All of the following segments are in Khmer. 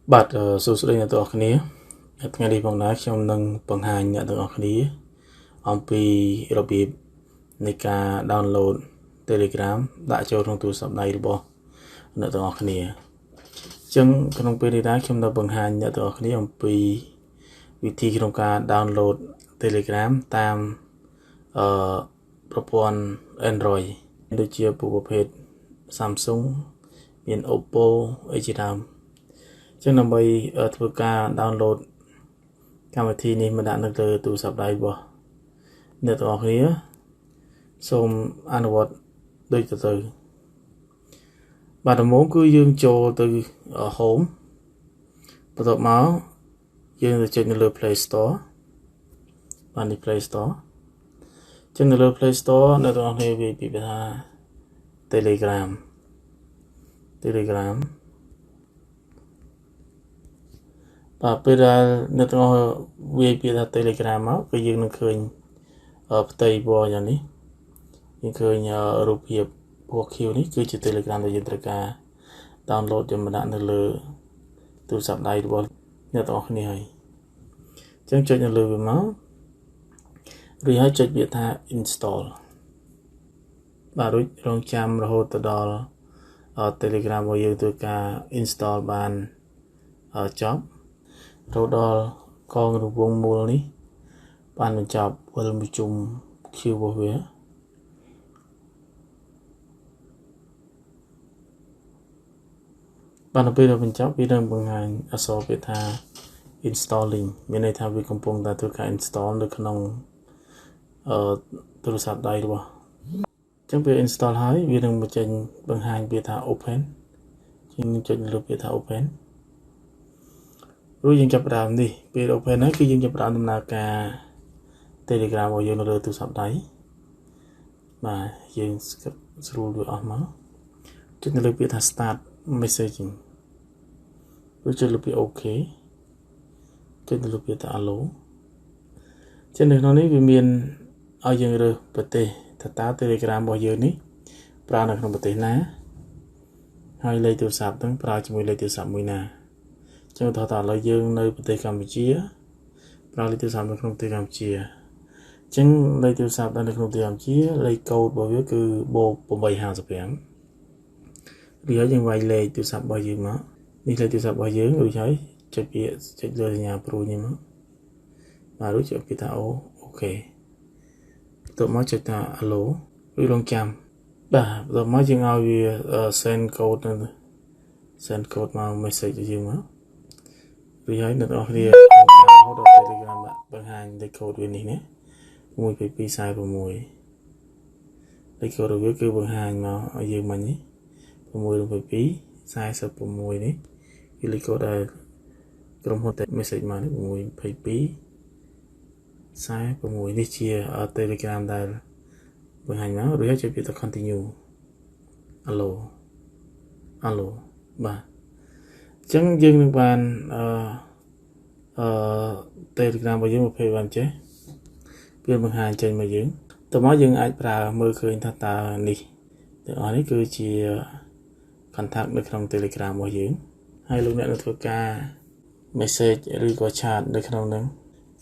បាទសួស្តីអ្នកទាំងអស់គ្នាថ្ងៃនេះផងដែរខ្ញុំនឹងបង្ហាញអ្នកទាំងអស់គ្នាអំពីរបៀបនៃការ download Telegram ដាក់ចូលក្នុងទូរស័ព្ទដៃរបស់អ្នកទាំងអស់គ្នាអញ្ចឹងក្នុងពេលនេះដែរខ្ញុំនឹងបង្ហាញអ្នកទាំងអស់គ្នាអំពីវិធីក្នុងការ download Telegram តាមប្រព័ន្ធ Android ដូចជាប្រភេទ Samsung មាន Oppo អីជាដើមចឹងដើម្បីធ្វើការ download កម្មវិធីនេះមកដាក់នៅលើទូរស័ព្ទដៃរបស់អ្នកទាំងអស់គ្នាសូមអនុវត្តដូចទៅបាទដំបូងគឺយើងចូលទៅ Home បន្ទាប់មកយើងទៅចុចនៅលើ Play Store បាទនេះ Play Store ចឹងនៅលើ Play Store អ្នកទាំងអស់គ្នាវាពីថា Telegram បាទពេលដែលអ្នកទាំងអស់វាយពាក្យថា Telegram មកគឺយើងនឹងឃើញផ្ទៃពណ៌យ៉ាងនេះយើងឃើញរូបភាពពណ៌ខៀវនេះគឺជា Telegram ដែលយើងត្រូវការ download យកមកដាក់នៅលើទូរស័ព្ទដៃរបស់អ្នកទាំងអស់គ្នាហើយអញ្ចឹងចុចនៅលើវាមករួចហើយចុចពាក្យថា install បាទរួចរងចាំរហូតទៅដល់ Telegram របស់យើងធ្វើការ install បានចប់រហូតដល់កងរង្វង់មូលនេះបានបញ្ចប់វិលមួយជុំ Q របស់វាបានទៅពេលដល់បញ្ចប់វានឹងបង្ហាញអក្សរពាក្យថា installing មានន័យថាវាកំពុងតែធ្វើការ install នៅក្នុងទូរស័ព្ទដៃរបស់អញ្ចឹងពេល install ហើយវានឹងបញ្ចេញបង្ហាញពាក្យថា open យើងចុចលើពាក្យថា open រួចយើងចាប់ផ្ដើមនេះពេល open ហើយគឺយើងចាប់ផ្ដើមដំណើរការ Telegram របស់យើងនៅលើទូរស័ព្ទដៃបាទយើងស្រួលវាអស់មកចុចនៅលើពាក្យថា start messaging រួចចុចលើពាក្យ OK ចុចនៅលើពាក្យថា allow ចឹងនៅក្នុងនេះវាមានឲ្យយើងរើសប្រទេសថាតើ Telegram របស់យើងនេះប្រើនៅក្នុងប្រទេសណាហើយលេខទូរស័ព្ទហ្នឹងប្រើជាមួយលេខទូរស័ព្ទមួយណាចឹងឧទាហរណ៍ថាឥឡូវយើងនៅប្រទេសកម្ពុជាប្រើលេខទូរស័ព្ទនៅក្នុងប្រទេសកម្ពុជាចឹងលេខទូរស័ព្ទនៅក្នុងប្រទេសកម្ពុជាលេខកូដរបស់វាគឺបូក855វាហើយយើងវាយលេខទូរស័ព្ទរបស់យើងមកនេះលេខទូរស័ព្ទរបស់យើងរួចហើយចុចពាក្យចុចលើសញ្ញាព្រួយនេះមកបាទរួចចុចពាក្យថាអូខេបន្ទាប់មកចុចថា allow ឬរងចាំបាទបន្ទាប់មកយើងឲ្យវា send code មក message ឲ្យយើងមករួចហើយអ្នកនរគ្នារងចាំរហូតដល់ Telegram បង្ហាញលេខកូដវានេះណា12246លេខកូដរបស់វាគឺបង្ហាញមកឲ្យយើងមិញនេះ62246នេះគឺលេខកូដដែលក្រុមហ៊ុន message មកនេះ62246នេះជា Telegram ដែលបង្ហាញមករួចហើយចុចពាក្យថា continue allow បាទអញ្ចឹងយើងនឹងបានTelegram របស់យើងប្រភេទបានចេះវាបង្ហាញចេញមកយើងតោះមកយើងអាចប្រើមើលឃើញថាតើនេះទាំងអស់នេះគឺជា contact នៅក្នុង Telegram របស់យើងហើយលោកអ្នកនឹងធ្វើការ message ឬក៏ chat នៅក្នុងហ្នឹង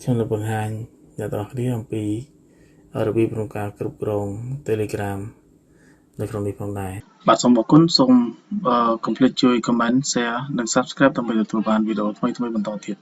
ខ្ញុំនឹងបង្ហាញអ្នកទាំងអស់គ្នាអំពីរបៀបក្នុងការគ្រប់គ្រង Telegram នៅក្នុងនេះផងដែរបាទសូមអរគុណសូមកុំភ្លេចជួយ comment share និង subscribe ដើម្បីទទួលបានវីដេអូថ្មីៗបន្តទៀត